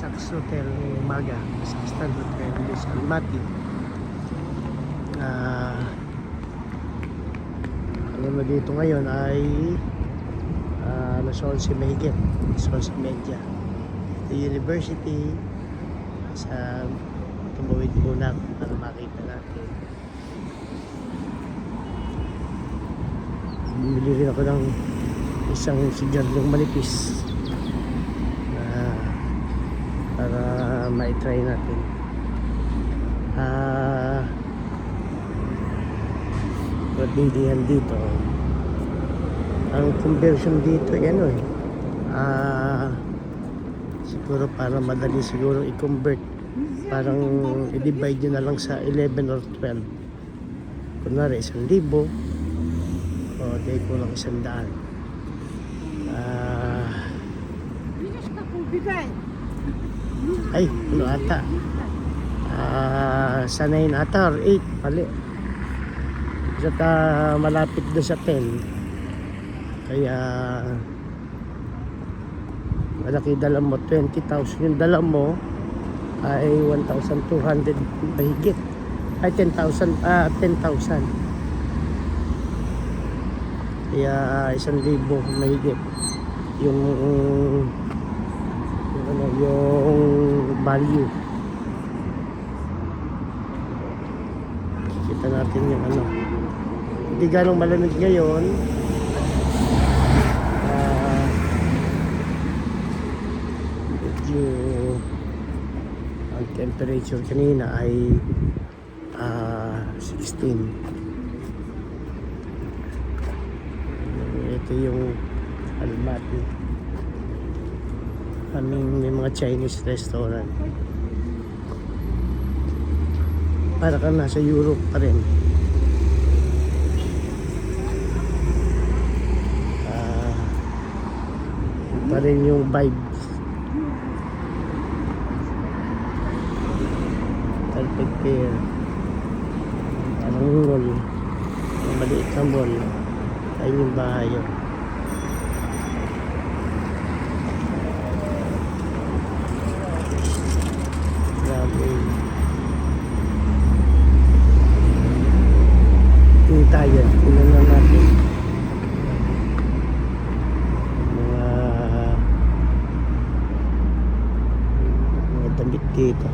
Sax Hotel ng umaga, Saxtan Hotel sa Almaty. Ano mo dito ngayon ay alas 11 mahigit, alas 11:30. The university sa tumawid muna para makita natin. Bumili rin ako ng isang sigaryong manipis para ma-try natin. Pagbibihan dito, ang conversion dito ano siguro para madali siguro i-convert, parang i-divide nyo na lang sa 11 or 12. Kunwari 1,000 o di ko lang 100. Ay, ano ata? Sa 9 ata or 8, pali. Saka malapit doon sa 10. Kaya malaki dala mo, 20,000. Yung dala mo ay 1,200 mahigit. Ay 10,000. Kaya 1,000 mahigit. Yung value. Kita natin yung hindi ganong malamig ngayon. Medyo ang temperature kanina ay 16. Ito yung Almaty. May mga Chinese restaurant. Para ka nasa Europe pa rin. Pa rin yung vibe. Perfect pair. Anong mall? Ang maliit na mall. Ayun yung bahay yun. Grabe. Yung tayo. Tingnan na natin. Mga damit dito.